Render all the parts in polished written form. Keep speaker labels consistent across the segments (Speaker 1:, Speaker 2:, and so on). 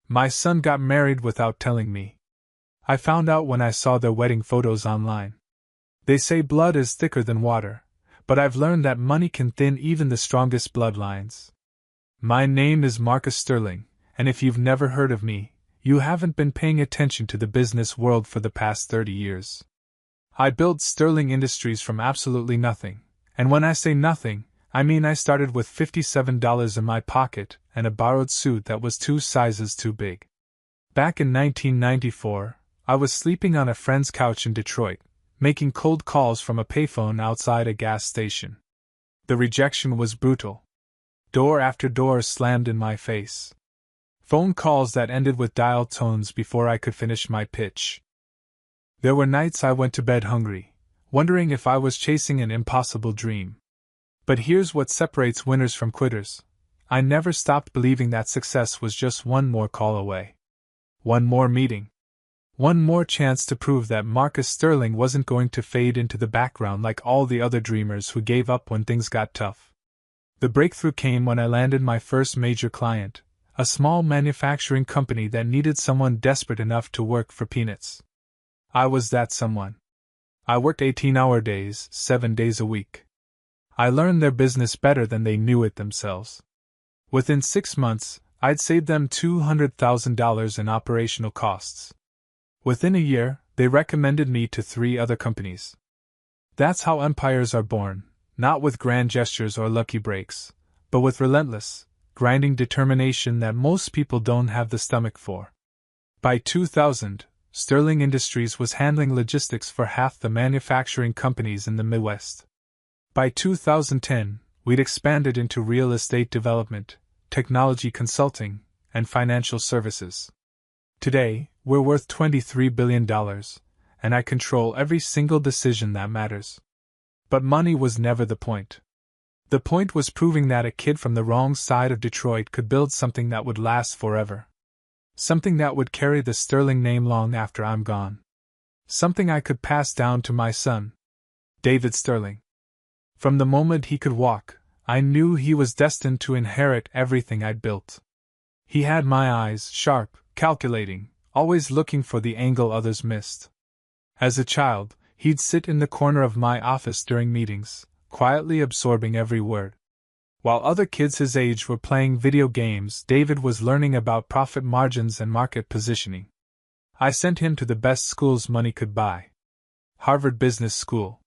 Speaker 1: My son got married without telling me. I found out when I saw their wedding photos online. They say blood is thicker than water, but I've learned that money can thin even the strongest bloodlines. My name is Marcus Sterling, and if you've never heard of me, you haven't been paying attention to the business world for the past 30 years. I built Sterling Industries from absolutely nothing, and when I say nothing, I mean I started with $57 in my pocket and a borrowed suit that was 2 sizes too big. Back in 1994, I was sleeping on a friend's couch in Detroit, making cold calls from a payphone outside a gas station. The rejection was brutal. Door after door slammed in my face. Phone calls that ended with dial tones before I could finish my pitch. There were nights I went to bed hungry, wondering if I was chasing an impossible dream. But here's what separates winners from quitters. I never stopped believing that success was just one more call away. One more meeting. One more chance to prove that Marcus Sterling wasn't going to fade into the background like all the other dreamers who gave up when things got tough. The breakthrough came when I landed my first major client, a small manufacturing company that needed someone desperate enough to work for peanuts. I was that someone. I worked 18-hour days, 7 days a week. I learned their business better than they knew it themselves. Within 6 months, I'd saved them $200,000 in operational costs. Within a year, they recommended me to 3 other companies. That's how empires are born, not with grand gestures or lucky breaks, but with relentless, grinding determination that most people don't have the stomach for. By 2000, Sterling Industries was handling logistics for half the manufacturing companies in the Midwest. By 2010, we'd expanded into real estate development, technology consulting, and financial services. Today, we're worth $23 billion, and I control every single decision that matters. But money was never the point. The point was proving that a kid from the wrong side of Detroit could build something that would last forever. Something that would carry the Sterling name long after I'm gone. Something I could pass down to my son, David Sterling. From the moment he could walk, I knew he was destined to inherit everything I'd built. He had my eyes, sharp, calculating, always looking for the angle others missed. As a child, he'd sit in the corner of my office during meetings, quietly absorbing every word. While other kids his age were playing video games, David was learning about profit margins and market positioning. I sent him to the best schools money could buy. Harvard Business School.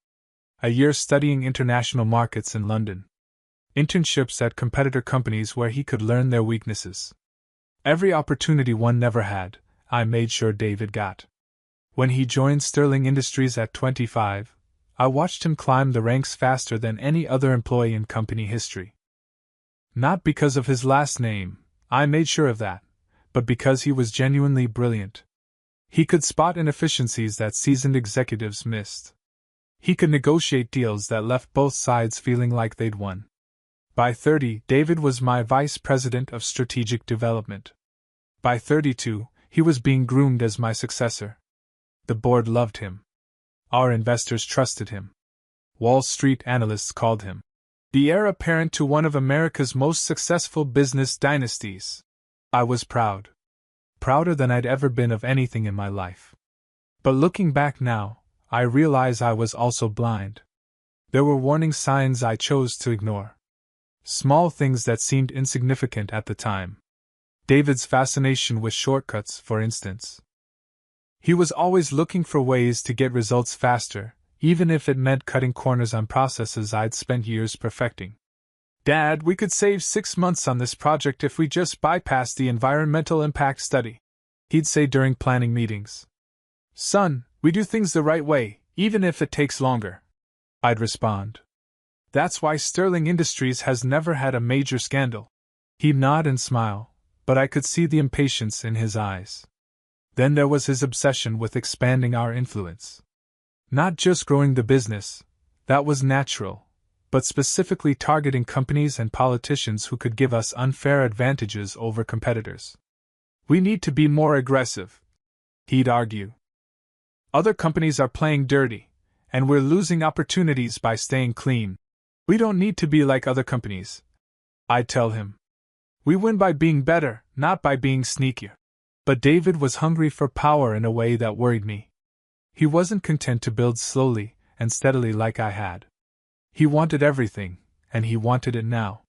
Speaker 1: A year studying international markets in London. Internships at competitor companies where he could learn their weaknesses. Every opportunity one never had, I made sure David got. When he joined Sterling Industries at 25, I watched him climb the ranks faster than any other employee in company history. Not because of his last name, I made sure of that, but because he was genuinely brilliant. He could spot inefficiencies that seasoned executives missed. He could negotiate deals that left both sides feeling like they'd won. By 30, David was my vice president of strategic development. By 32, he was being groomed as my successor. The board loved him. Our investors trusted him. Wall Street analysts called him the heir apparent to one of America's most successful business dynasties. I was proud. Prouder than I'd ever been of anything in my life. But looking back now, I realize I was also blind. There were warning signs I chose to ignore. Small things that seemed insignificant at the time. David's fascination with shortcuts, for instance. He was always looking for ways to get results faster, even if it meant cutting corners on processes I'd spent years perfecting. "Dad, we could save 6 months on this project if we just bypassed the environmental impact study," he'd say during planning meetings. "Son, we do things the right way, even if it takes longer," I'd respond. "That's why Sterling Industries has never had a major scandal." He'd nod and smile, but I could see the impatience in his eyes. Then there was his obsession with expanding our influence. Not just growing the business, that was natural, but specifically targeting companies and politicians who could give us unfair advantages over competitors. "We need to be more aggressive," he'd argue. "Other companies are playing dirty, and we're losing opportunities by staying clean. We don't need to be like other companies," I'd tell him. "We win by being better, not by being sneakier." But David was hungry for power in a way that worried me. He wasn't content to build slowly and steadily like I had. He wanted everything, and he wanted it now.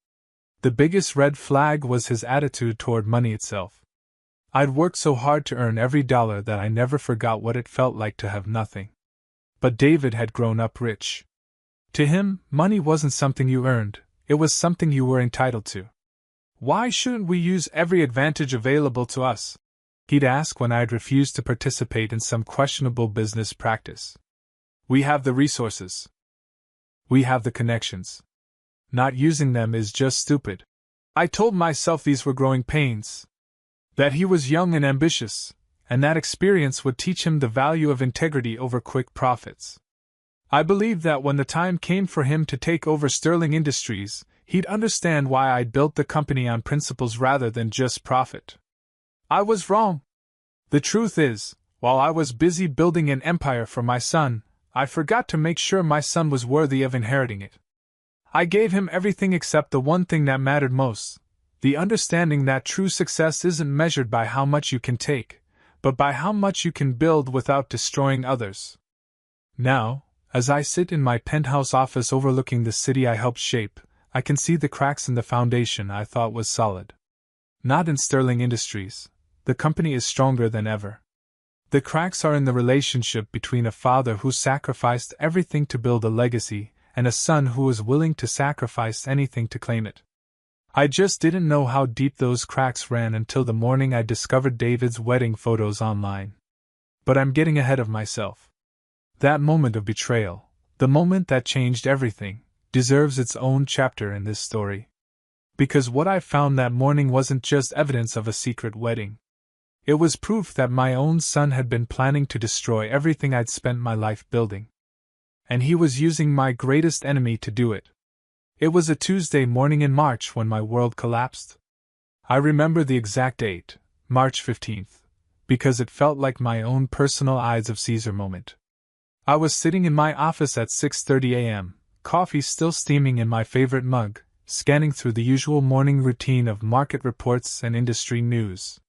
Speaker 1: The biggest red flag was his attitude toward money itself. I'd worked so hard to earn every dollar that I never forgot what it felt like to have nothing. But David had grown up rich. To him, money wasn't something you earned, it was something you were entitled to. "Why shouldn't we use every advantage available to us?" he'd ask when I'd refused to participate in some questionable business practice. "We have the resources. We have the connections. Not using them is just stupid." I told myself these were growing pains. That he was young and ambitious, and that experience would teach him the value of integrity over quick profits. I believed that when the time came for him to take over Sterling Industries, he'd understand why I'd built the company on principles rather than just profit. I was wrong. The truth is, while I was busy building an empire for my son, I forgot to make sure my son was worthy of inheriting it. I gave him everything except the one thing that mattered most, the understanding that true success isn't measured by how much you can take, but by how much you can build without destroying others. Now, as I sit in my penthouse office overlooking the city I helped shape, I can see the cracks in the foundation I thought was solid. Not in Sterling Industries. The company is stronger than ever. The cracks are in the relationship between a father who sacrificed everything to build a legacy and a son who was willing to sacrifice anything to claim it. I just didn't know how deep those cracks ran until the morning I discovered David's wedding photos online. But I'm getting ahead of myself. That moment of betrayal, the moment that changed everything, deserves its own chapter in this story. Because what I found that morning wasn't just evidence of a secret wedding. It was proof that my own son had been planning to destroy everything I'd spent my life building. And he was using my greatest enemy to do it. It was a Tuesday morning in March when my world collapsed. I remember the exact date, March 15th, because it felt like my own personal Ides of Caesar moment. I was sitting in my office at 6:30 a.m., coffee still steaming in my favorite mug, scanning through the usual morning routine of market reports and industry news.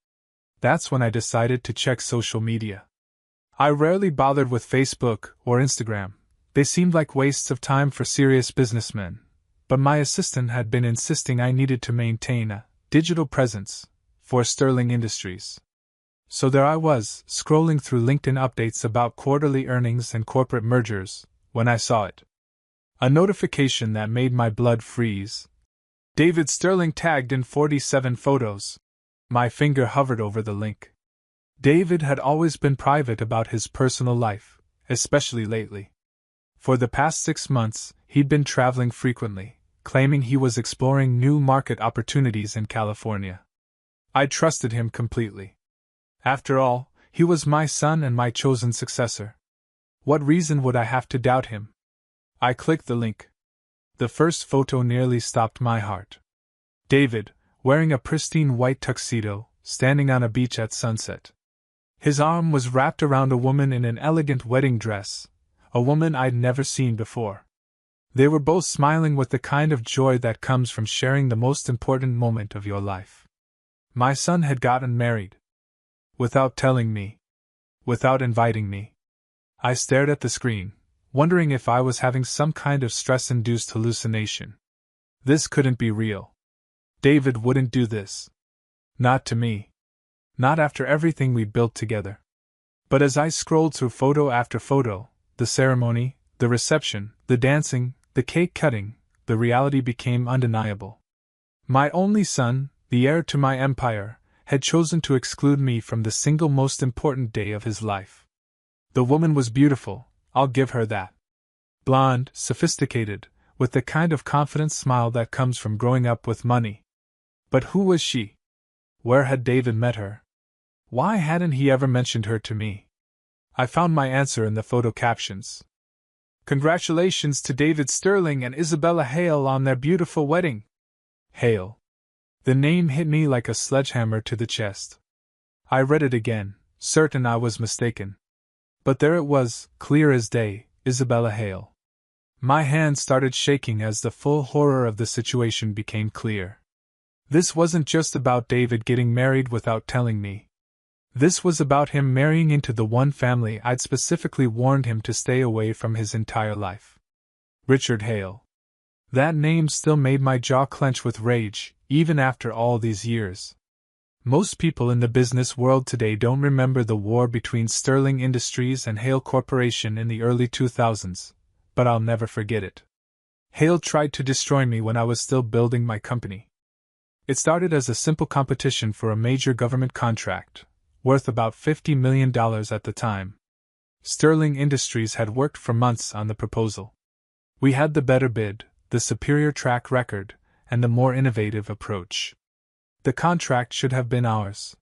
Speaker 1: That's when I decided to check social media. I rarely bothered with Facebook or Instagram. They seemed like wastes of time for serious businessmen. But my assistant had been insisting I needed to maintain a digital presence for Sterling Industries. So there I was, scrolling through LinkedIn updates about quarterly earnings and corporate mergers, when I saw it. A notification that made my blood freeze. David Sterling tagged in 47 photos. My finger hovered over the link. David had always been private about his personal life, especially lately. For the past 6 months, he'd been traveling frequently, claiming he was exploring new market opportunities in California. I trusted him completely. After all, he was my son and my chosen successor. What reason would I have to doubt him? I clicked the link. The first photo nearly stopped my heart. David, wearing a pristine white tuxedo, standing on a beach at sunset. His arm was wrapped around a woman in an elegant wedding dress, a woman I'd never seen before. They were both smiling with the kind of joy that comes from sharing the most important moment of your life. My son had gotten married. Without telling me. Without inviting me. I stared at the screen, wondering if I was having some kind of stress-induced hallucination. This couldn't be real. David wouldn't do this. Not to me. Not after everything we built together. But as I scrolled through photo after photo, the ceremony, the reception, the dancing, the cake cutting, the reality became undeniable. My only son, the heir to my empire, had chosen to exclude me from the single most important day of his life. The woman was beautiful, I'll give her that. Blonde, sophisticated, with the kind of confident smile that comes from growing up with money. But who was she? Where had David met her? Why hadn't he ever mentioned her to me? I found my answer in the photo captions. Congratulations to David Sterling and Isabella Hale on their beautiful wedding. Hale. The name hit me like a sledgehammer to the chest. I read it again, certain I was mistaken. But there it was, clear as day, Isabella Hale. My hand started shaking as the full horror of the situation became clear. This wasn't just about David getting married without telling me. This was about him marrying into the one family I'd specifically warned him to stay away from his entire life. Richard Hale. That name still made my jaw clench with rage, even after all these years. Most people in the business world today don't remember the war between Sterling Industries and Hale Corporation in the early 2000s, but I'll never forget it. Hale tried to destroy me when I was still building my company. It started as a simple competition for a major government contract, worth about $50 million at the time. Sterling Industries had worked for months on the proposal. We had the better bid, the superior track record, and the more innovative approach. The contract should have been ours.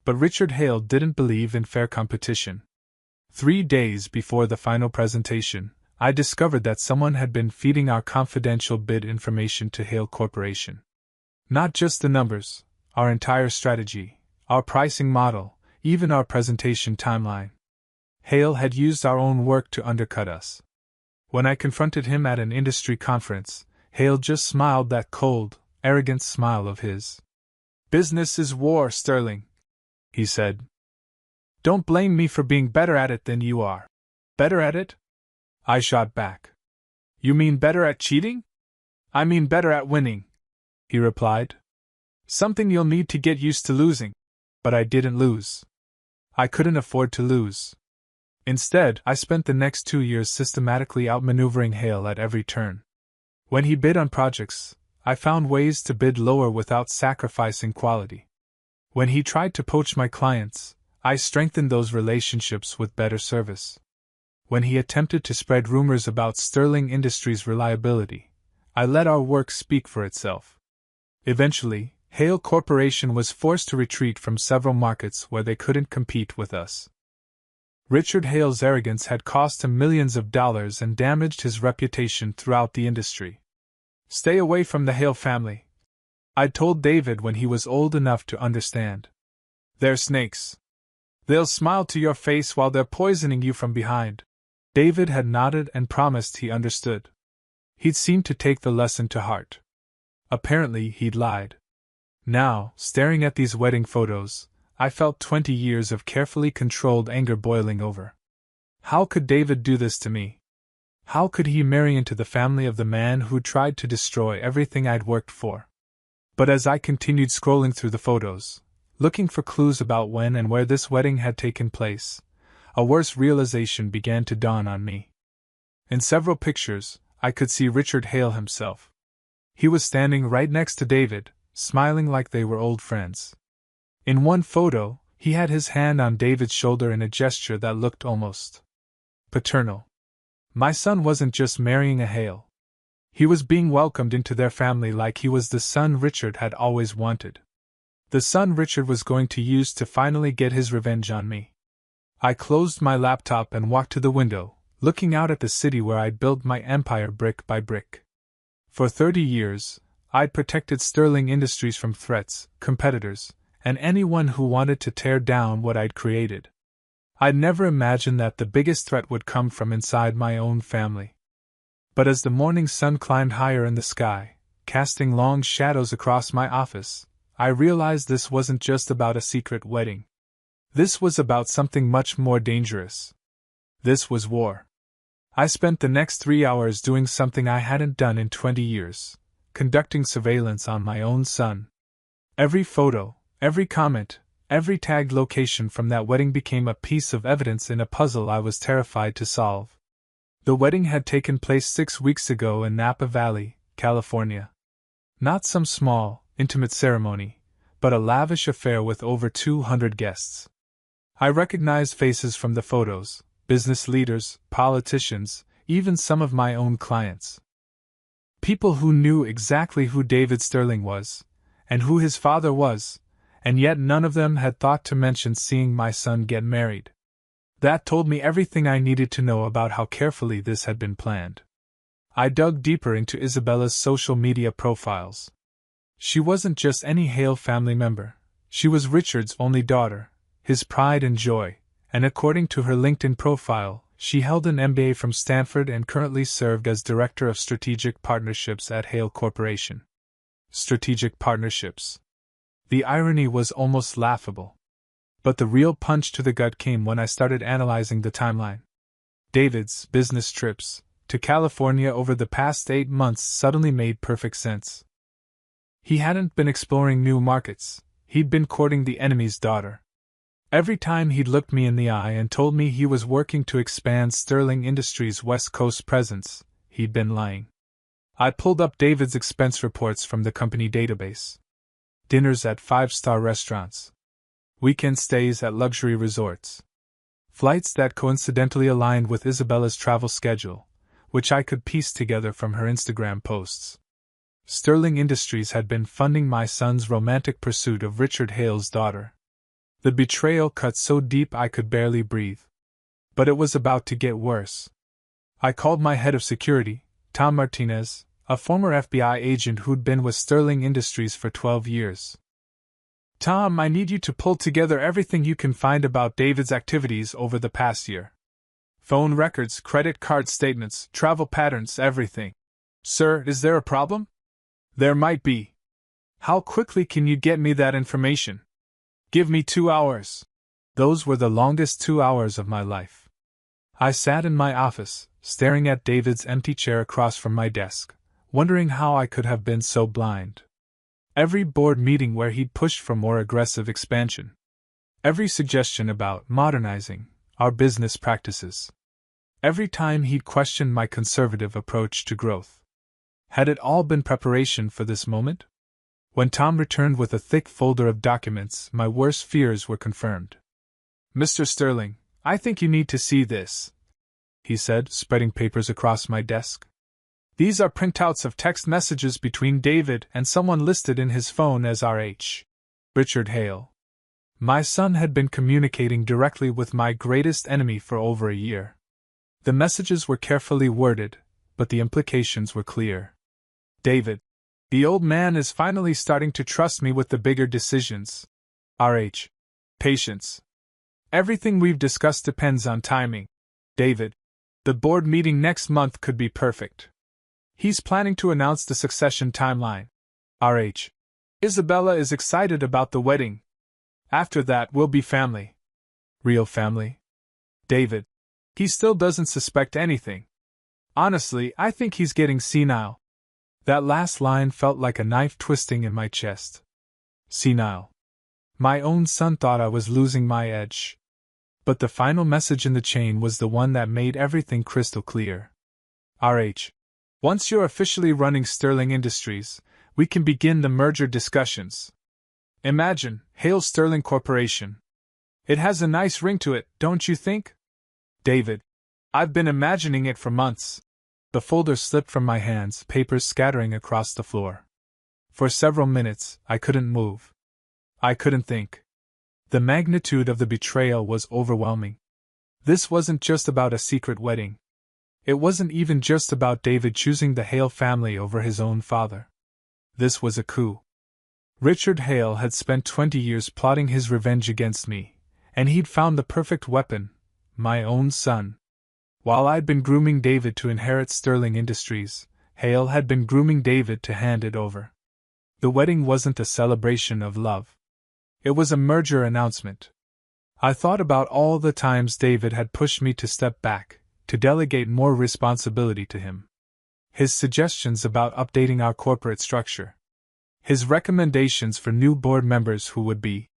Speaker 1: But Richard Hale didn't believe in fair competition. 3 days before the final presentation, I discovered that someone had been feeding our confidential bid information to Hale Corporation. Not just the numbers, our entire strategy, our pricing model, even our presentation timeline. Hale had used our own work to undercut us. When I confronted him at an industry conference, Hale just smiled that cold, arrogant smile of his. "Business is war, Sterling," he said. "Don't blame me for being better at it than you are." "Better at it?" I shot back. "You mean better at cheating?" "I mean better at winning," he replied. "Something you'll need to get used to losing." But I didn't lose. I couldn't afford to lose. Instead, I spent the next 2 years systematically outmaneuvering Hale at every turn. When he bid on projects, I found ways to bid lower without sacrificing quality. When he tried to poach my clients, I strengthened those relationships with better service. When he attempted to spread rumors about Sterling Industries' reliability, I let our work speak for itself. Eventually, Hale Corporation was forced to retreat from several markets where they couldn't compete with us. Richard Hale's arrogance had cost him millions of dollars and damaged his reputation throughout the industry. "Stay away from the Hale family," I'd told David when he was old enough to understand. "They're snakes. They'll smile to your face while they're poisoning you from behind." David had nodded and promised he understood. He'd seemed to take the lesson to heart. Apparently, he'd lied. Now, staring at these wedding photos, I felt 20 years of carefully controlled anger boiling over. How could David do this to me? How could he marry into the family of the man who tried to destroy everything I'd worked for? But as I continued scrolling through the photos, looking for clues about when and where this wedding had taken place, a worse realization began to dawn on me. In several pictures, I could see Richard Hale himself. He was standing right next to David, smiling like they were old friends. In one photo, he had his hand on David's shoulder in a gesture that looked almost paternal. My son wasn't just marrying a Hale. He was being welcomed into their family like he was the son Richard had always wanted. The son Richard was going to use to finally get his revenge on me. I closed my laptop and walked to the window, looking out at the city where I'd built my empire brick by brick. For 30 years, I'd protected Sterling Industries from threats, competitors, and anyone who wanted to tear down what I'd created. I'd never imagined that the biggest threat would come from inside my own family. But as the morning sun climbed higher in the sky, casting long shadows across my office, I realized this wasn't just about a secret wedding. This was about something much more dangerous. This was war. I spent the next 3 hours doing something I hadn't done in 20 years, conducting surveillance on my own son. Every photo, every comment, every tagged location from that wedding became a piece of evidence in a puzzle I was terrified to solve. The wedding had taken place 6 weeks ago in Napa Valley, California. Not some small, intimate ceremony, but a lavish affair with over 200 guests. I recognized faces from the photos, business leaders, politicians, even some of my own clients. People who knew exactly who David Sterling was, and who his father was, and yet none of them had thought to mention seeing my son get married. That told me everything I needed to know about how carefully this had been planned. I dug deeper into Isabella's social media profiles. She wasn't just any Hale family member. She was Richard's only daughter, his pride and joy, and according to her LinkedIn profile, she held an MBA from Stanford and currently served as Director of Strategic Partnerships at Hale Corporation. Strategic partnerships. The irony was almost laughable. But the real punch to the gut came when I started analyzing the timeline. David's business trips to California over the past 8 months suddenly made perfect sense. He hadn't been exploring new markets, he'd been courting the enemy's daughter. Every time he'd looked me in the eye and told me he was working to expand Sterling Industries' West Coast presence, he'd been lying. I pulled up David's expense reports from the company database. Dinners at 5-star restaurants. Weekend stays at luxury resorts. Flights that coincidentally aligned with Isabella's travel schedule, which I could piece together from her Instagram posts. Sterling Industries had been funding my son's romantic pursuit of Richard Hale's daughter. The betrayal cut so deep I could barely breathe. But it was about to get worse. I called my head of security, Tom Martinez, a former FBI agent who'd been with Sterling Industries for 12 years. Tom, I need you to pull together everything you can find about David's activities over the past year. Phone records, credit card statements, travel patterns, everything. Sir, is there a problem? There might be. How quickly can you get me that information? Give me 2 hours. Those were the longest 2 hours of my life. I sat in my office, staring at David's empty chair across from my desk, wondering how I could have been so blind. Every board meeting where he'd pushed for more aggressive expansion. Every suggestion about modernizing our business practices. Every time he'd questioned my conservative approach to growth. Had it all been preparation for this moment? When Tom returned with a thick folder of documents, my worst fears were confirmed. Mr. Sterling, I think you need to see this, he said, spreading papers across my desk. These are printouts of text messages between David and someone listed in his phone as R.H. Richard Hale. My son had been communicating directly with my greatest enemy for over a year. The messages were carefully worded, but the implications were clear. David, the old man is finally starting to trust me with the bigger decisions. R.H. Patience. Everything we've discussed depends on timing. David, the board meeting next month could be perfect. He's planning to announce the succession timeline. R.H. Isabella is excited about the wedding. After that, we'll be family. Real family. David, he still doesn't suspect anything. Honestly, I think he's getting senile. That last line felt like a knife twisting in my chest. Senile. My own son thought I was losing my edge. But the final message in the chain was the one that made everything crystal clear. R.H. Once you're officially running Sterling Industries, we can begin the merger discussions. Imagine, Hale Sterling Corporation. It has a nice ring to it, don't you think? David. I've been imagining it for months. The folder slipped from my hands, papers scattering across the floor. For several minutes, I couldn't move. I couldn't think. The magnitude of the betrayal was overwhelming. This wasn't just about a secret wedding. It wasn't even just about David choosing the Hale family over his own father. This was a coup. Richard Hale had spent 20 years plotting his revenge against me, and he'd found the perfect weapon, my own son. While I'd been grooming David to inherit Sterling Industries, Hale had been grooming David to hand it over. The wedding wasn't a celebration of love. It was a merger announcement. I thought about all the times David had pushed me to step back, to delegate more responsibility to him. His suggestions about updating our corporate structure. His recommendations for new board members who would be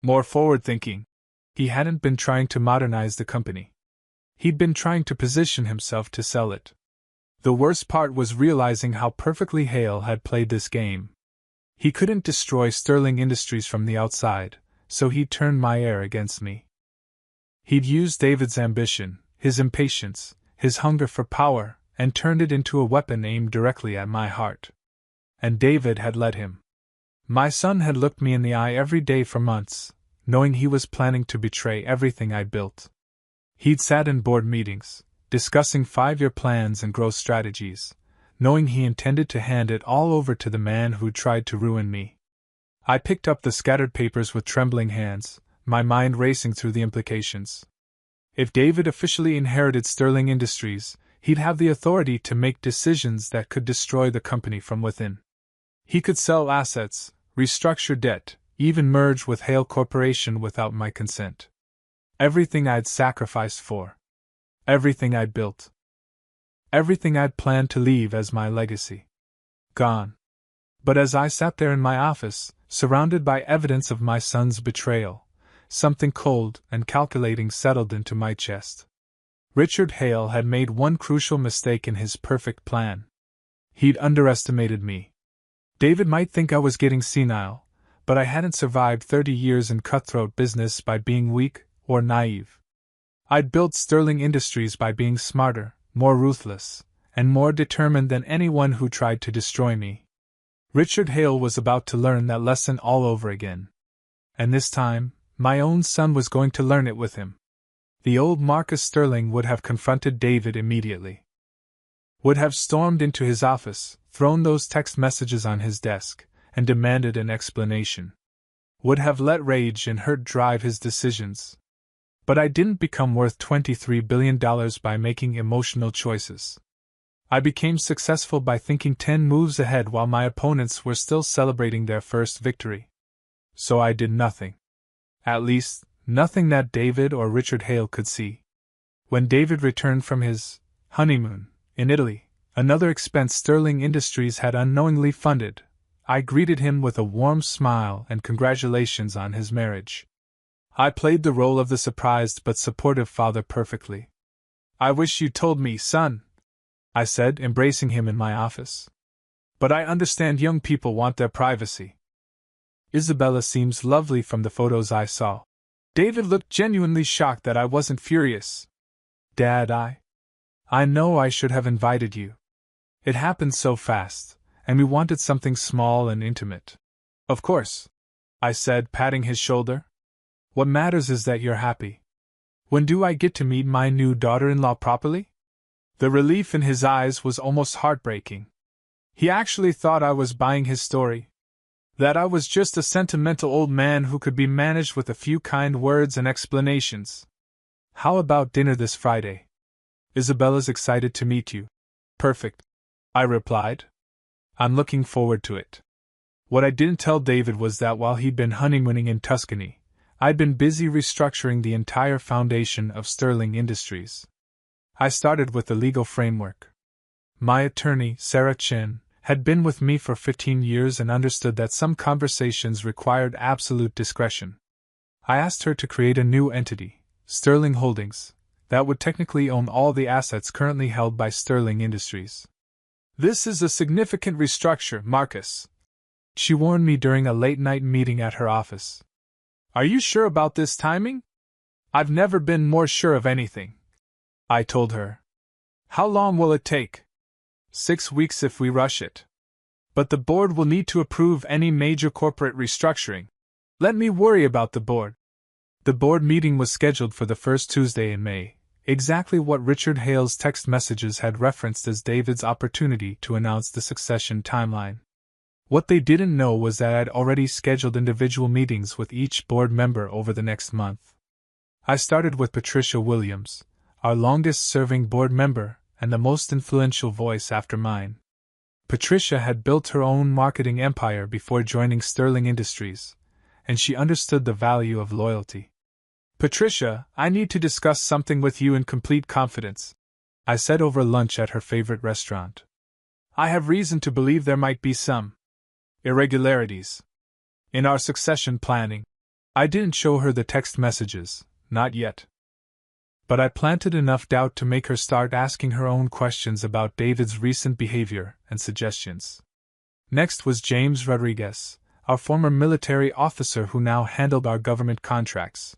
Speaker 1: more forward-thinking. He hadn't been trying to modernize the company. He'd been trying to position himself to sell it. The worst part was realizing how perfectly Hale had played this game. He couldn't destroy Sterling Industries from the outside, so he'd turned my heir against me. He'd used David's ambition, his impatience, his hunger for power, and turned it into a weapon aimed directly at my heart. And David had let him. My son had looked me in the eye every day for months, knowing he was planning to betray everything I'd built. He'd sat in board meetings, discussing 5-year plans and growth strategies, knowing he intended to hand it all over to the man who'd tried to ruin me. I picked up the scattered papers with trembling hands, my mind racing through the implications. If David officially inherited Sterling Industries, he'd have the authority to make decisions that could destroy the company from within. He could sell assets, restructure debt, even merge with Hale Corporation without my consent. Everything I'd sacrificed for. Everything I'd built. Everything I'd planned to leave as my legacy. Gone. But as I sat there in my office, surrounded by evidence of my son's betrayal, something cold and calculating settled into my chest. Richard Hale had made one crucial mistake in his perfect plan. He'd underestimated me. David might think I was getting senile, but I hadn't survived 30 years in cutthroat business by being weak or naive. I'd built Sterling Industries by being smarter, more ruthless, and more determined than anyone who tried to destroy me. Richard Hale was about to learn that lesson all over again. And this time, my own son was going to learn it with him. The old Marcus Sterling would have confronted David immediately. Would have stormed into his office, thrown those text messages on his desk, and demanded an explanation. Would have let rage and hurt drive his decisions. But I didn't become worth $23 billion by making emotional choices. I became successful by thinking 10 moves ahead while my opponents were still celebrating their first victory. So I did nothing. At least, nothing that David or Richard Hale could see. When David returned from his honeymoon in Italy, another expense Sterling Industries had unknowingly funded, I greeted him with a warm smile and congratulations on his marriage. I played the role of the surprised but supportive father perfectly. "I wish you told me, son," I said, embracing him in my office. "But I understand young people want their privacy." "Isabella seems lovely from the photos I saw." David looked genuinely shocked that I wasn't furious. "Dad, I know I should have invited you. It happened so fast, and we wanted something small and intimate." "Of course," I said, patting his shoulder. "What matters is that you're happy. When do I get to meet my new daughter-in-law properly?" The relief in his eyes was almost heartbreaking. He actually thought I was buying his story. That I was just a sentimental old man who could be managed with a few kind words and explanations. "How about dinner this Friday? Isabella's excited to meet you." "Perfect," I replied. "I'm looking forward to it." What I didn't tell David was that while he'd been honeymooning in Tuscany, I'd been busy restructuring the entire foundation of Sterling Industries. I started with the legal framework. My attorney, Sarah Chin, had been with me for 15 years and understood that some conversations required absolute discretion. I asked her to create a new entity, Sterling Holdings, that would technically own all the assets currently held by Sterling Industries. "This is a significant restructure, Marcus," she warned me during a late-night meeting at her office. "Are you sure about this timing?" "I've never been more sure of anything," I told her. "How long will it take?" 6 weeks if we rush it. But the board will need to approve any major corporate restructuring. Let me worry about the board. The board meeting was scheduled for the first Tuesday in May, exactly what Richard Hale's text messages had referenced as David's opportunity to announce the succession timeline. What they didn't know was that I'd already scheduled individual meetings with each board member over the next month. I started with Patricia Williams, our longest-serving board member and the most influential voice after mine. Patricia had built her own marketing empire before joining Sterling Industries, and she understood the value of loyalty. "Patricia, I need to discuss something with you in complete confidence," I said over lunch at her favorite restaurant. "I have reason to believe there might be some irregularities in our succession planning." I didn't show her the text messages, not yet. But I planted enough doubt to make her start asking her own questions about David's recent behavior and suggestions. Next was James Rodriguez, our former military officer who now handled our government contracts.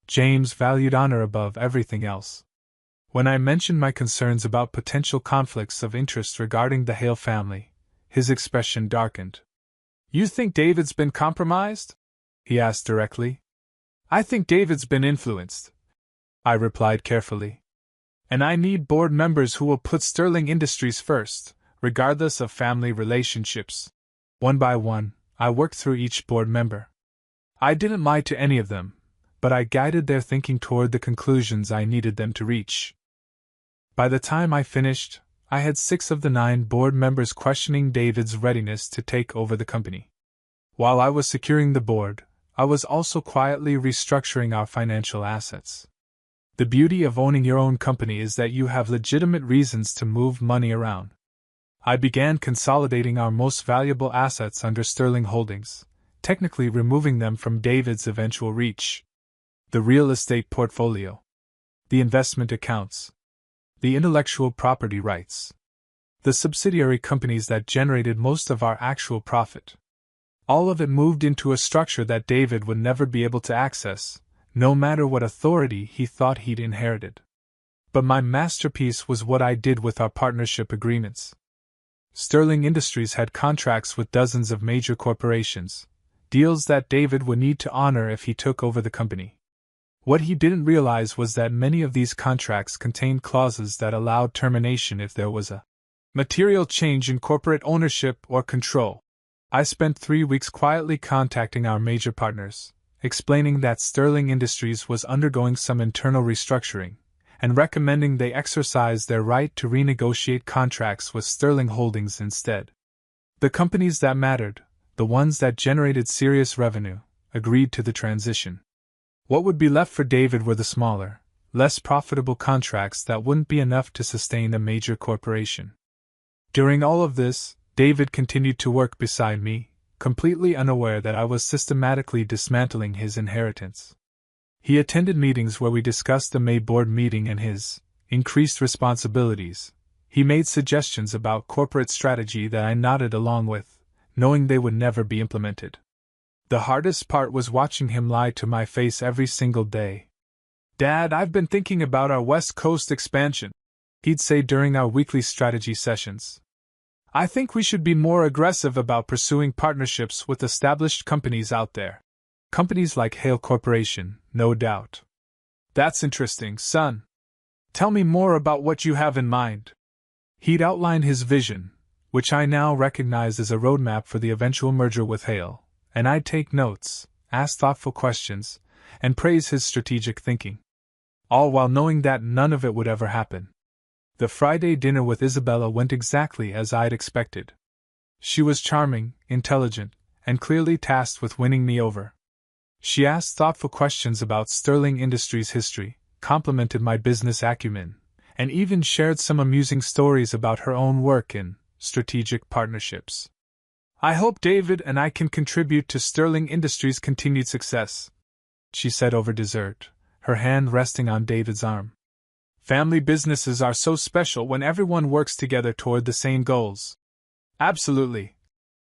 Speaker 1: James valued honor above everything else. When I mentioned my concerns about potential conflicts of interest regarding the Hale family, his expression darkened. "You think David's been compromised?" he asked directly. "I think David's been influenced," I replied carefully. "And I need board members who will put Sterling Industries first, regardless of family relationships." One by one, I worked through each board member. I didn't lie to any of them, but I guided their thinking toward the conclusions I needed them to reach. By the time I finished, I had 6 of the 9 board members questioning David's readiness to take over the company. While I was securing the board, I was also quietly restructuring our financial assets. The beauty of owning your own company is that you have legitimate reasons to move money around. I began consolidating our most valuable assets under Sterling Holdings, technically removing them from David's eventual reach. The real estate portfolio, the investment accounts, the intellectual property rights, the subsidiary companies that generated most of our actual profit. All of it moved into a structure that David would never be able to access, no matter what authority he thought he'd inherited. But my masterpiece was what I did with our partnership agreements. Sterling Industries had contracts with dozens of major corporations, deals that David would need to honor if he took over the company. What he didn't realize was that many of these contracts contained clauses that allowed termination if there was a material change in corporate ownership or control. I spent 3 weeks quietly contacting our major partners, explaining that Sterling Industries was undergoing some internal restructuring, and recommending they exercise their right to renegotiate contracts with Sterling Holdings instead. The companies that mattered, the ones that generated serious revenue, agreed to the transition. What would be left for David were the smaller, less profitable contracts that wouldn't be enough to sustain a major corporation. During all of this, David continued to work beside me, completely unaware that I was systematically dismantling his inheritance. He attended meetings where we discussed the May board meeting and his increased responsibilities. He made suggestions about corporate strategy that I nodded along with, knowing they would never be implemented. The hardest part was watching him lie to my face every single day. "Dad, I've been thinking about our West Coast expansion," he'd say during our weekly strategy sessions. "I think we should be more aggressive about pursuing partnerships with established companies out there. Companies like Hale Corporation, no doubt." "That's interesting, son. Tell me more about what you have in mind." He'd outline his vision, which I now recognize as a roadmap for the eventual merger with Hale, and I'd take notes, ask thoughtful questions, and praise his strategic thinking. All while knowing that none of it would ever happen. The Friday dinner with Isabella went exactly as I'd expected. She was charming, intelligent, and clearly tasked with winning me over. She asked thoughtful questions about Sterling Industries' history, complimented my business acumen, and even shared some amusing stories about her own work in strategic partnerships. "I hope David and I can contribute to Sterling Industries' continued success," she said over dessert, her hand resting on David's arm. "Family businesses are so special when everyone works together toward the same goals." "Absolutely,"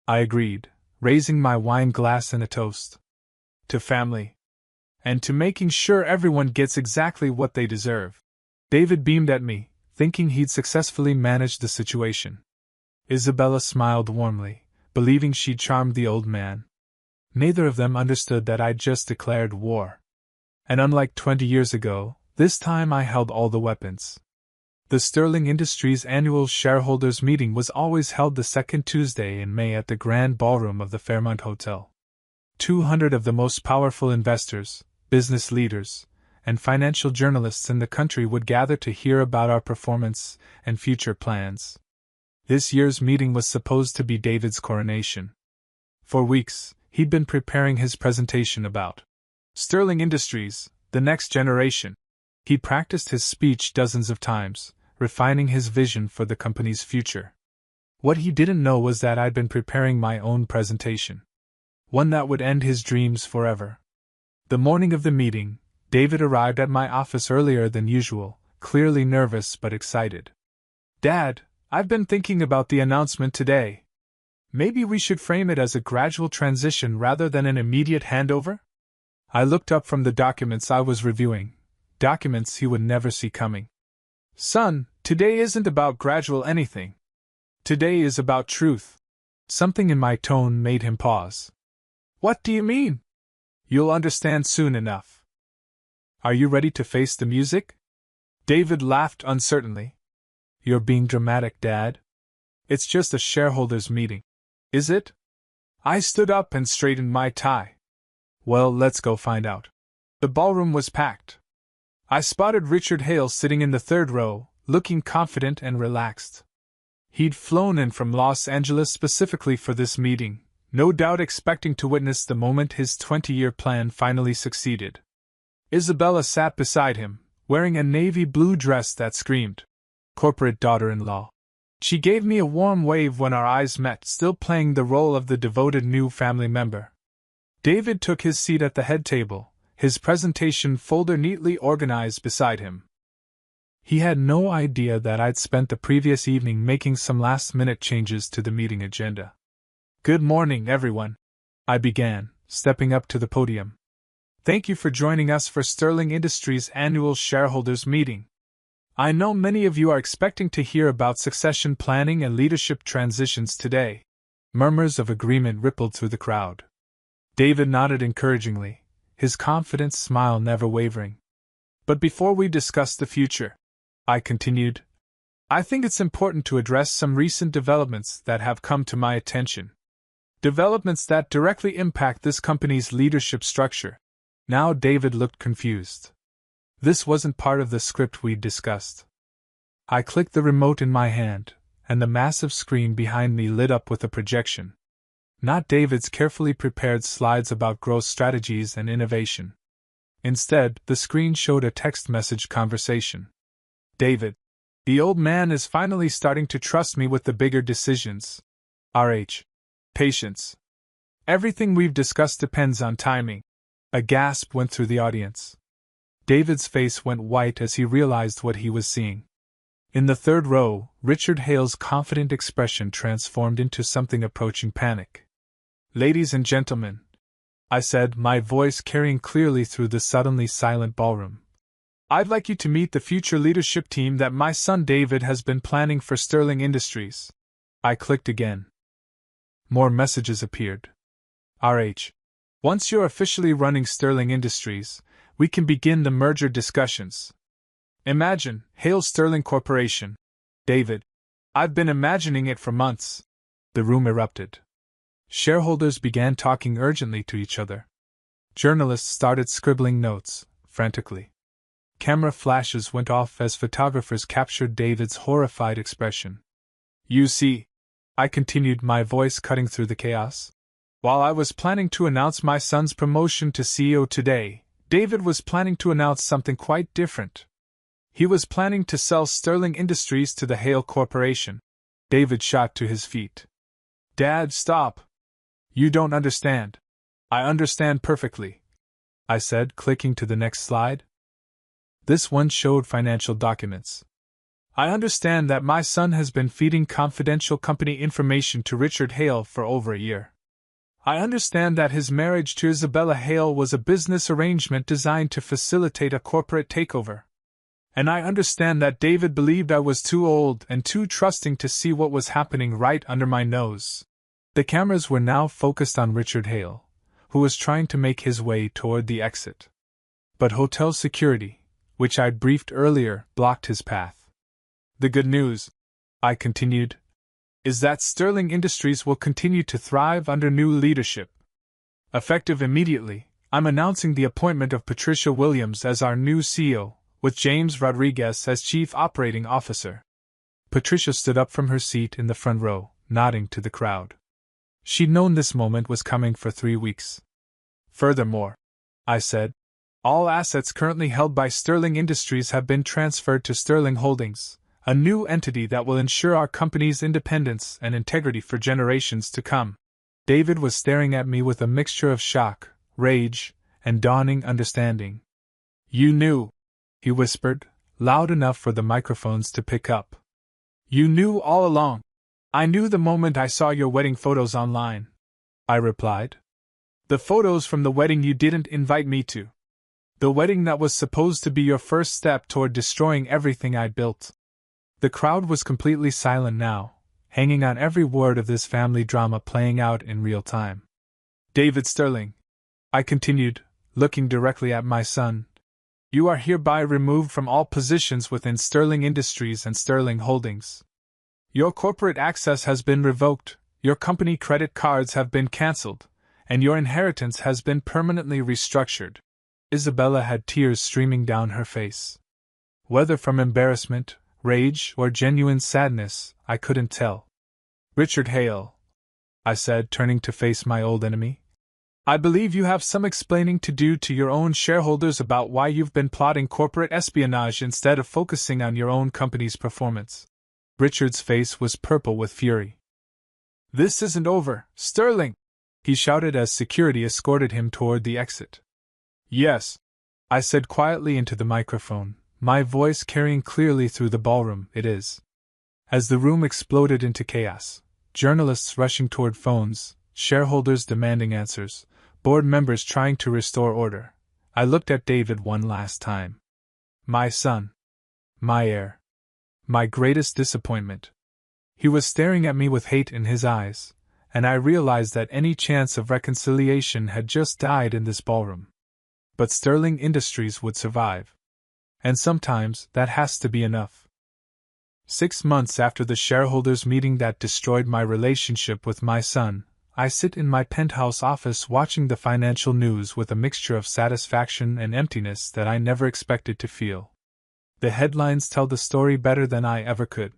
Speaker 1: I agreed, raising my wine glass in a toast. "To family. And to making sure everyone gets exactly what they deserve." David beamed at me, thinking he'd successfully managed the situation. Isabella smiled warmly, believing she'd charmed the old man. Neither of them understood that I'd just declared war. And unlike 20 years ago, this time I held all the weapons. The Sterling Industries annual shareholders meeting was always held the second Tuesday in May at the Grand Ballroom of the Fairmont Hotel. 200 of the most powerful investors, business leaders, and financial journalists in the country would gather to hear about our performance and future plans. This year's meeting was supposed to be David's coronation. For weeks, he'd been preparing his presentation about Sterling Industries, the next generation. He practiced his speech dozens of times, refining his vision for the company's future. What he didn't know was that I'd been preparing my own presentation. One that would end his dreams forever. The morning of the meeting, David arrived at my office earlier than usual, clearly nervous but excited. "Dad, I've been thinking about the announcement today. Maybe we should frame it as a gradual transition rather than an immediate handover?" I looked up from the documents I was reviewing, documents he would never see coming. "Son, today isn't about gradual anything. Today is about truth." Something in my tone made him pause. "What do you mean?" "You'll understand soon enough." "Are you ready to face the music?" David laughed uncertainly. "You're being dramatic, Dad. It's just a shareholders' meeting." "Is it?" I stood up and straightened my tie. "Well, let's go find out." The ballroom was packed. I spotted Richard Hale sitting in the third row, looking confident and relaxed. He'd flown in from Los Angeles specifically for this meeting, no doubt expecting to witness the moment his 20-year plan finally succeeded. Isabella sat beside him, wearing a navy blue dress that screamed, "Corporate daughter-in-law." She gave me a warm wave when our eyes met, still playing the role of the devoted new family member. David took his seat at the head table, his presentation folder neatly organized beside him. He had no idea that I'd spent the previous evening making some last-minute changes to the meeting agenda. "Good morning, everyone," I began, stepping up to the podium. "Thank you for joining us for Sterling Industries' annual shareholders meeting. I know many of you are expecting to hear about succession planning and leadership transitions today." Murmurs of agreement rippled through the crowd. David nodded encouragingly, his confident smile never wavering. "But before we discuss the future," I continued, "I think it's important to address some recent developments that have come to my attention. Developments that directly impact this company's leadership structure." Now David looked confused. This wasn't part of the script we'd discussed. I clicked the remote in my hand, and the massive screen behind me lit up with a projection. Not David's carefully prepared slides about growth strategies and innovation. Instead, the screen showed a text message conversation. "David, the old man is finally starting to trust me with the bigger decisions. RH. Patience. Everything we've discussed depends on timing." A gasp went through the audience. David's face went white as he realized what he was seeing. In the third row, Richard Hale's confident expression transformed into something approaching panic. "Ladies and gentlemen," I said, my voice carrying clearly through the suddenly silent ballroom, "I'd like you to meet the future leadership team that my son David has been planning for Sterling Industries." I clicked again. More messages appeared. "RH. Once you're officially running Sterling Industries, we can begin the merger discussions. Imagine, Hale Sterling Corporation. David. I've been imagining it for months." The room erupted. Shareholders began talking urgently to each other. Journalists started scribbling notes, frantically. Camera flashes went off as photographers captured David's horrified expression. "You see," I continued, my voice cutting through the chaos, "while I was planning to announce my son's promotion to CEO today, David was planning to announce something quite different. He was planning to sell Sterling Industries to the Hale Corporation." David shot to his feet. "Dad, stop. You don't understand." "I understand perfectly," I said, clicking to the next slide. This one showed financial documents. "I understand that my son has been feeding confidential company information to Richard Hale for over a year. I understand that his marriage to Isabella Hale was a business arrangement designed to facilitate a corporate takeover. And I understand that David believed I was too old and too trusting to see what was happening right under my nose." The cameras were now focused on Richard Hale, who was trying to make his way toward the exit. But hotel security, which I'd briefed earlier, blocked his path. "The good news," I continued, "is that Sterling Industries will continue to thrive under new leadership. Effective immediately, I'm announcing the appointment of Patricia Williams as our new CEO, with James Rodriguez as Chief Operating Officer." Patricia stood up from her seat in the front row, nodding to the crowd. She'd known this moment was coming for 3 weeks. "Furthermore," I said, "all assets currently held by Sterling Industries have been transferred to Sterling Holdings, a new entity that will ensure our company's independence and integrity for generations to come." David was staring at me with a mixture of shock, rage, and dawning understanding. "You knew," he whispered, loud enough for the microphones to pick up. "You knew all along." "I knew the moment I saw your wedding photos online," I replied. "The photos from the wedding you didn't invite me to. The wedding that was supposed to be your first step toward destroying everything I'd built." The crowd was completely silent now, hanging on every word of this family drama playing out in real time. "David Sterling," I continued, looking directly at my son, "you are hereby removed from all positions within Sterling Industries and Sterling Holdings. Your corporate access has been revoked, your company credit cards have been cancelled, and your inheritance has been permanently restructured." Isabella had tears streaming down her face. Whether from embarrassment, rage, or genuine sadness, I couldn't tell. "Richard Hale," I said, turning to face my old enemy. I believe you have some explaining to do to your own shareholders about why you've been plotting corporate espionage instead of focusing on your own company's performance. Richard's face was purple with fury. This isn't over, Sterling! He shouted as security escorted him toward the exit. Yes, I said quietly into the microphone, my voice carrying clearly through the ballroom, it is. As the room exploded into chaos, journalists rushing toward phones, shareholders demanding answers, board members trying to restore order, I looked at David one last time. My son. My heir. My greatest disappointment. He was staring at me with hate in his eyes, and I realized that any chance of reconciliation had just died in this ballroom. But Sterling Industries would survive. And sometimes that has to be enough. 6 months after the shareholders' meeting that destroyed my relationship with my son, I sit in my penthouse office watching the financial news with a mixture of satisfaction and emptiness that I never expected to feel. The headlines tell the story better than I ever could.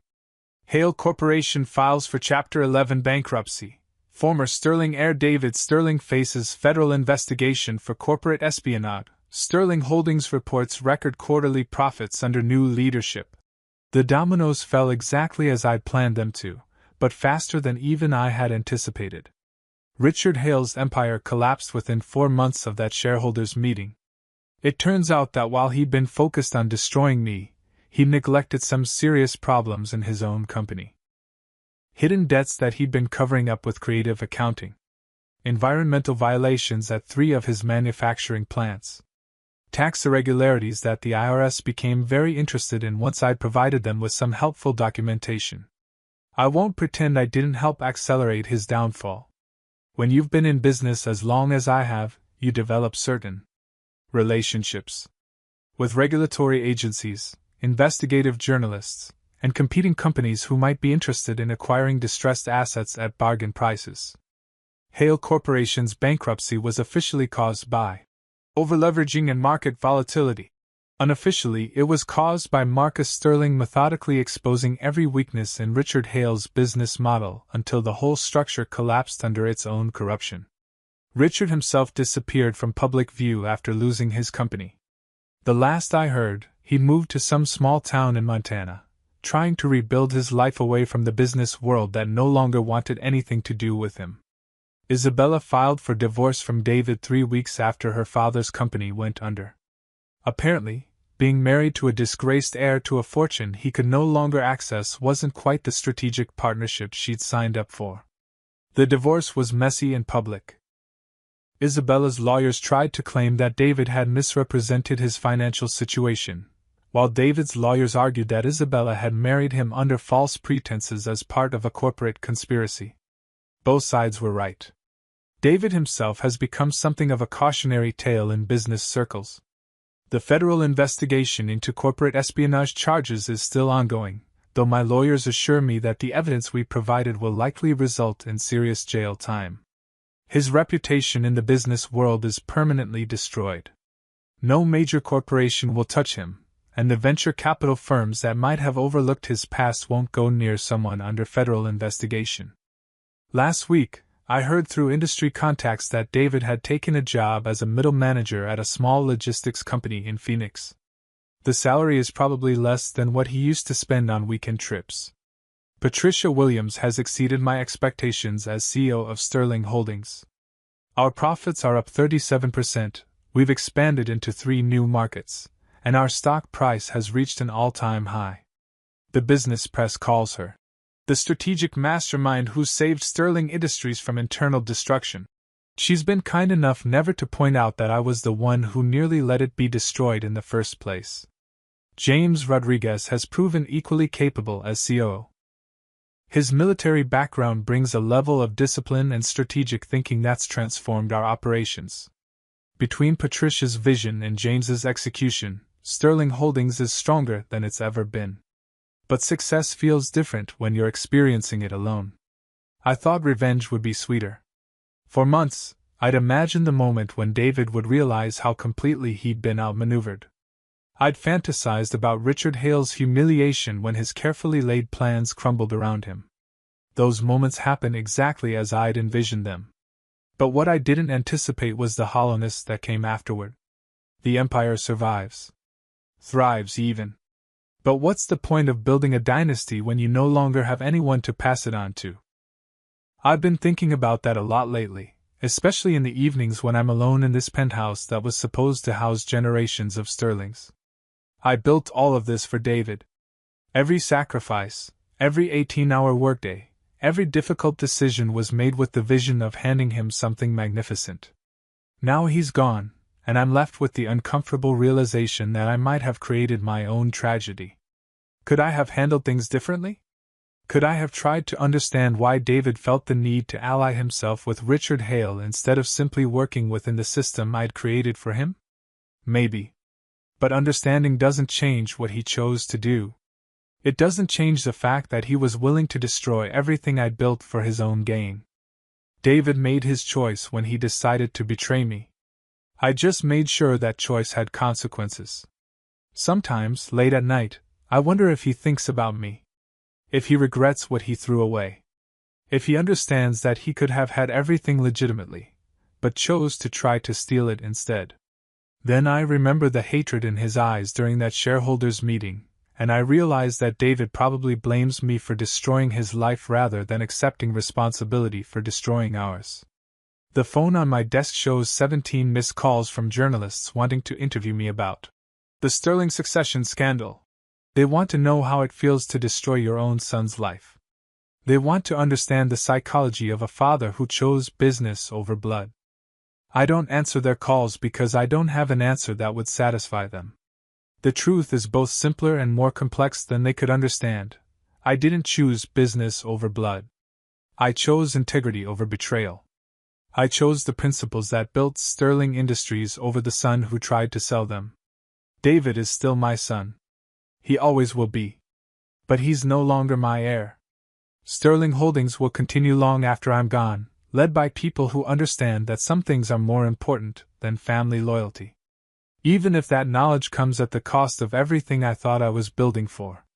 Speaker 1: Hale Corporation files for Chapter 11 bankruptcy. Former Sterling heir David Sterling faces federal investigation for corporate espionage. Sterling Holdings reports record quarterly profits under new leadership. The dominoes fell exactly as I'd planned them to, but faster than even I had anticipated. Richard Hale's empire collapsed within 4 months of that shareholders' meeting. It turns out that while he'd been focused on destroying me, he neglected some serious problems in his own company. Hidden debts that he'd been covering up with creative accounting. Environmental violations at 3 of his manufacturing plants. Tax irregularities that the IRS became very interested in once I'd provided them with some helpful documentation. I won't pretend I didn't help accelerate his downfall. When you've been in business as long as I have, you develop certain relationships with regulatory agencies, investigative journalists, and competing companies who might be interested in acquiring distressed assets at bargain prices. Hale Corporation's bankruptcy was officially caused by overleveraging and market volatility. Unofficially, it was caused by Marcus Sterling methodically exposing every weakness in Richard Hale's business model until the whole structure collapsed under its own corruption. Richard himself disappeared from public view after losing his company. The last I heard, he moved to some small town in Montana, trying to rebuild his life away from the business world that no longer wanted anything to do with him. Isabella filed for divorce from David 3 weeks after her father's company went under. Apparently, being married to a disgraced heir to a fortune he could no longer access wasn't quite the strategic partnership she'd signed up for. The divorce was messy and public. Isabella's lawyers tried to claim that David had misrepresented his financial situation, while David's lawyers argued that Isabella had married him under false pretenses as part of a corporate conspiracy. Both sides were right. David himself has become something of a cautionary tale in business circles. The federal investigation into corporate espionage charges is still ongoing, though my lawyers assure me that the evidence we provided will likely result in serious jail time. His reputation in the business world is permanently destroyed. No major corporation will touch him, and the venture capital firms that might have overlooked his past won't go near someone under federal investigation. Last week, I heard through industry contacts that David had taken a job as a middle manager at a small logistics company in Phoenix. The salary is probably less than what he used to spend on weekend trips. Patricia Williams has exceeded my expectations as CEO of Sterling Holdings. Our profits are up 37%, we've expanded into 3 new markets, and our stock price has reached an all-time high. The business press calls her the strategic mastermind who saved Sterling Industries from internal destruction. She's been kind enough never to point out that I was the one who nearly let it be destroyed in the first place. James Rodriguez has proven equally capable as COO. His military background brings a level of discipline and strategic thinking that's transformed our operations. Between Patricia's vision and James's execution, Sterling Holdings is stronger than it's ever been. But success feels different when you're experiencing it alone. I thought revenge would be sweeter. For months, I'd imagined the moment when David would realize how completely he'd been outmaneuvered. I'd fantasized about Richard Hale's humiliation when his carefully laid plans crumbled around him. Those moments happen exactly as I'd envisioned them. But what I didn't anticipate was the hollowness that came afterward. The empire survives. Thrives, even. But what's the point of building a dynasty when you no longer have anyone to pass it on to? I've been thinking about that a lot lately, especially in the evenings when I'm alone in this penthouse that was supposed to house generations of Sterlings. I built all of this for David. Every sacrifice, every 18-hour workday, every difficult decision was made with the vision of handing him something magnificent. Now he's gone, and I'm left with the uncomfortable realization that I might have created my own tragedy. Could I have handled things differently? Could I have tried to understand why David felt the need to ally himself with Richard Hale instead of simply working within the system I'd created for him? Maybe. But understanding doesn't change what he chose to do. It doesn't change the fact that he was willing to destroy everything I'd built for his own gain. David made his choice when he decided to betray me. I just made sure that choice had consequences. Sometimes, late at night, I wonder if he thinks about me. If he regrets what he threw away. If he understands that he could have had everything legitimately, but chose to try to steal it instead. Then I remember the hatred in his eyes during that shareholders' meeting, and I realize that David probably blames me for destroying his life rather than accepting responsibility for destroying ours. The phone on my desk shows 17 missed calls from journalists wanting to interview me about the Sterling succession scandal. They want to know how it feels to destroy your own son's life. They want to understand the psychology of a father who chose business over blood. I don't answer their calls because I don't have an answer that would satisfy them. The truth is both simpler and more complex than they could understand. I didn't choose business over blood. I chose integrity over betrayal. I chose the principles that built Sterling Industries over the son who tried to sell them. David is still my son. He always will be. But he's no longer my heir. Sterling Holdings will continue long after I'm gone, led by people who understand that some things are more important than family loyalty. Even if that knowledge comes at the cost of everything I thought I was building for.